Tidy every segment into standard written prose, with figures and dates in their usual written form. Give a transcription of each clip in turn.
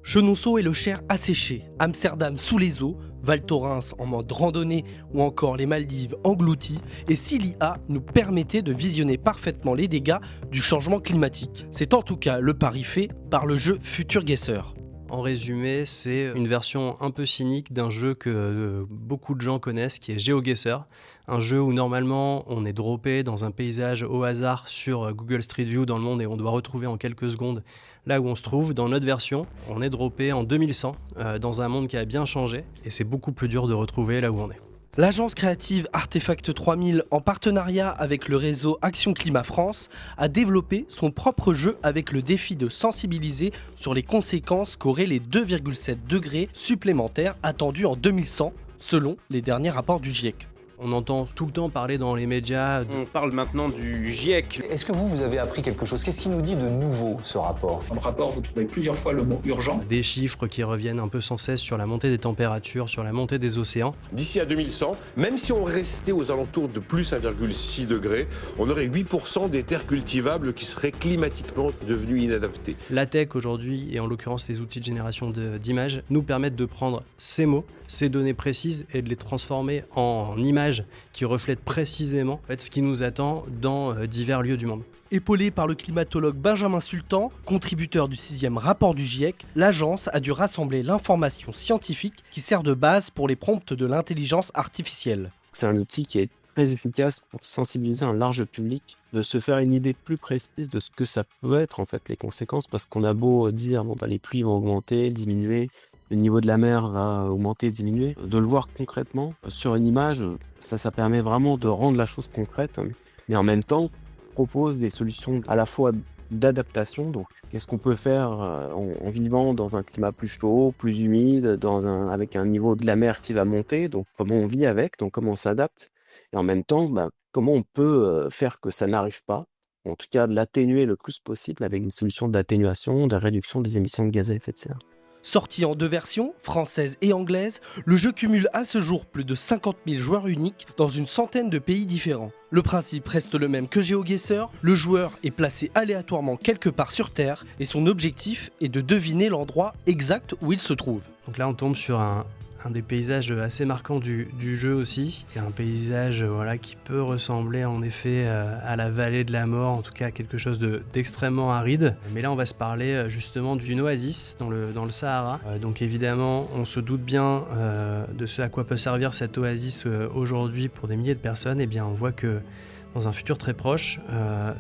Chenonceau et le Cher asséché, Amsterdam sous les eaux, Val Thorens en mode randonnée ou encore les Maldives englouties, et si l'IA nous permettait de visionner parfaitement les dégâts du changement climatique. C'est en tout cas le pari fait par le jeu Future Guesser. En résumé, c'est une version un peu cynique d'un jeu que beaucoup de gens connaissent, qui est GeoGuessr. Un jeu où normalement on est droppé dans un paysage au hasard sur Google Street View dans le monde et on doit retrouver en quelques secondes là où on se trouve. Dans notre version, on est droppé en 2100 dans un monde qui a bien changé et c'est beaucoup plus dur de retrouver là où on est. L'agence créative Artefact 3000, en partenariat avec le réseau Action Climat France, a développé son propre jeu avec le défi de sensibiliser sur les conséquences qu'auraient les 2,7 degrés supplémentaires attendus en 2100, selon les derniers rapports du GIEC. On entend tout le temps parler dans les médias. On parle maintenant du GIEC. Est-ce que vous avez appris quelque chose? Qu'est-ce qu'il nous dit de nouveau, ce rapport? Dans le rapport, vous trouvez plusieurs fois le mot urgent. Des chiffres qui reviennent un peu sans cesse sur la montée des températures, sur la montée des océans. D'ici à 2100, même si on restait aux alentours de plus 1,6 degrés, on aurait 8% des terres cultivables qui seraient climatiquement devenues inadaptées. La tech aujourd'hui, et en l'occurrence les outils de génération d'images, nous permettent de prendre ces mots, ces données précises et de les transformer en images qui reflètent précisément ce qui nous attend dans divers lieux du monde. Épaulé par le climatologue Benjamin Sultan, contributeur du 6e rapport du GIEC, l'agence a dû rassembler l'information scientifique qui sert de base pour les prompts de l'intelligence artificielle. C'est un outil qui est très efficace pour sensibiliser un large public, de se faire une idée plus précise de ce que ça peut être en fait les conséquences, parce qu'on a beau dire les pluies vont augmenter, diminuer, le niveau de la mer va augmenter, diminuer. De le voir concrètement sur une image, ça permet vraiment de rendre la chose concrète, mais en même temps propose des solutions à la fois d'adaptation. Donc, qu'est-ce qu'on peut faire en vivant dans un climat plus chaud, plus humide, avec un niveau de la mer qui va monter. Donc, comment on vit avec, donc comment on s'adapte. Et en même temps, comment on peut faire que ça n'arrive pas. En tout cas, de l'atténuer le plus possible avec une solution d'atténuation, de réduction des émissions de gaz à effet de serre. Sorti en 2 versions, française et anglaise, le jeu cumule à ce jour plus de 50 000 joueurs uniques dans une centaine de pays différents. Le principe reste le même que GeoGuessr, le joueur est placé aléatoirement quelque part sur Terre et son objectif est de deviner l'endroit exact où il se trouve. Donc là on tombe sur un des paysages assez marquants du jeu aussi. C'est un paysage qui peut ressembler en effet à la vallée de la mort, en tout cas quelque chose d'extrêmement aride. Mais là on va se parler justement d'une oasis dans le Sahara. Donc évidemment on se doute bien de ce à quoi peut servir cette oasis aujourd'hui pour des milliers de personnes. Et bien on voit que dans un futur très proche,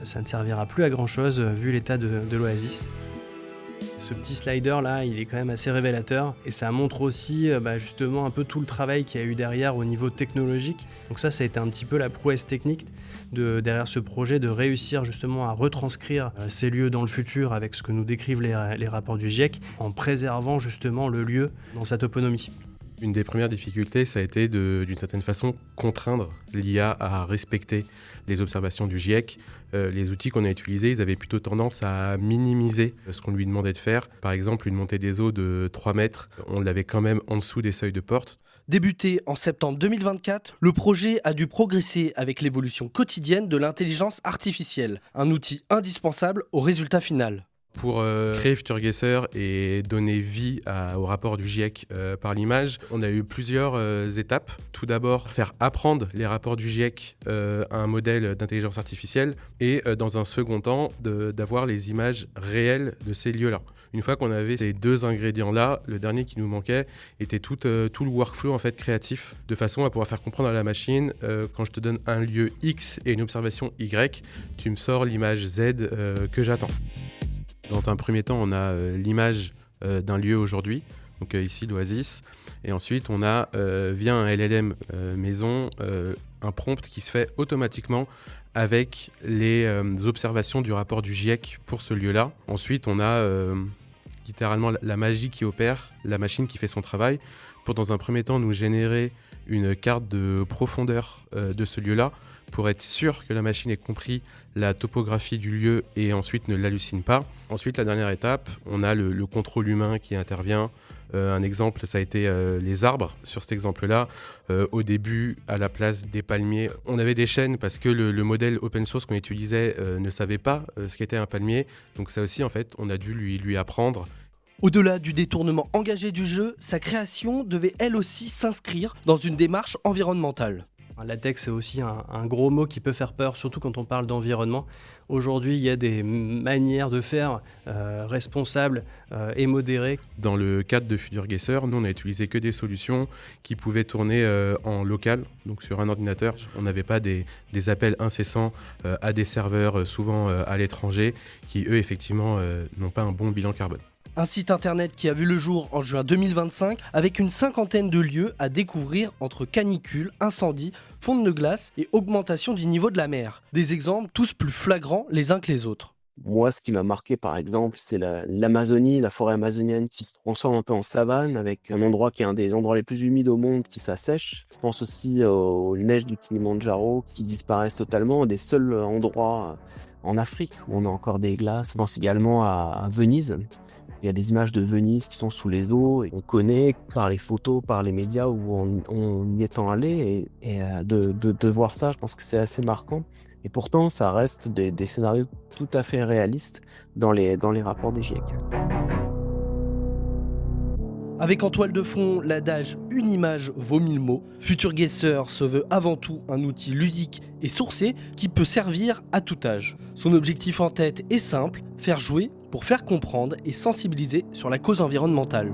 ça ne servira plus à grand chose vu l'état de l'oasis. Ce petit slider là, il est quand même assez révélateur et ça montre aussi justement un peu tout le travail qu'il y a eu derrière au niveau technologique. Donc ça a été un petit peu la prouesse technique derrière ce projet, de réussir justement à retranscrire ces lieux dans le futur avec ce que nous décrivent les rapports du GIEC, en préservant justement le lieu dans sa toponymie. Une des premières difficultés, ça a été d'une certaine façon contraindre l'IA à respecter les observations du GIEC. Les outils qu'on a utilisés, ils avaient plutôt tendance à minimiser ce qu'on lui demandait de faire. Par exemple, une montée des eaux de 3 mètres, on l'avait quand même en dessous des seuils de porte. Débuté en septembre 2024, le projet a dû progresser avec l'évolution quotidienne de l'intelligence artificielle, un outil indispensable au résultat final. Pour créer Future Guesser et donner vie au rapport du GIEC par l'image, on a eu plusieurs étapes. Tout d'abord, faire apprendre les rapports du GIEC à un modèle d'intelligence artificielle et dans un second temps, d'avoir les images réelles de ces lieux-là. Une fois qu'on avait ces 2 ingrédients-là, le dernier qui nous manquait était tout le workflow créatif, de façon à pouvoir faire comprendre à la machine quand je te donne un lieu X et une observation Y, tu me sors l'image Z que j'attends. Dans un premier temps, on a l'image d'un lieu aujourd'hui, donc ici l'Oasis, et ensuite on a via un LLM maison un prompt qui se fait automatiquement avec les observations du rapport du GIEC pour ce lieu-là. Ensuite, on a littéralement la magie qui opère, la machine qui fait son travail, pour dans un premier temps nous générer une carte de profondeur de ce lieu-là, pour être sûr que la machine ait compris la topographie du lieu et ensuite ne l'hallucine pas. Ensuite, la dernière étape, on a le contrôle humain qui intervient. Un exemple, ça a été les arbres. Sur cet exemple-là, au début, à la place des palmiers, on avait des chênes parce que le modèle open source qu'on utilisait ne savait pas ce qu'était un palmier. Donc ça aussi, en fait, on a dû lui apprendre. Au-delà du détournement engagé du jeu, sa création devait elle aussi s'inscrire dans une démarche environnementale. La tech, c'est aussi un gros mot qui peut faire peur, surtout quand on parle d'environnement. Aujourd'hui, il y a des manières de faire responsables et modérées. Dans le cadre de FutureGuesser, nous on a utilisé que des solutions qui pouvaient tourner en local, donc sur un ordinateur. On n'avait pas des appels incessants à des serveurs, souvent à l'étranger, qui eux effectivement n'ont pas un bon bilan carbone. Un site internet qui a vu le jour en juin 2025 avec une cinquantaine de lieux à découvrir entre canicule, incendie, fonte de glace et augmentation du niveau de la mer. Des exemples tous plus flagrants les uns que les autres. Moi, ce qui m'a marqué, par exemple, c'est l'Amazonie, la forêt amazonienne qui se transforme un peu en savane, avec un endroit qui est un des endroits les plus humides au monde qui s'assèche. Je pense aussi aux neiges du Kilimandjaro qui disparaissent totalement, des seuls endroits en Afrique où on a encore des glaces. Je pense également à Venise. Il y a des images de Venise qui sont sous les eaux et on connaît par les photos, par les médias où on y étant allé et de voir ça, je pense que c'est assez marquant. Et pourtant, ça reste des scénarios tout à fait réalistes dans les rapports des GIEC. Avec en toile de fond l'adage « une image vaut 1000 mots », FutureGuesser se veut avant tout un outil ludique et sourcé qui peut servir à tout âge. Son objectif en tête est simple, faire jouer pour faire comprendre et sensibiliser sur la cause environnementale.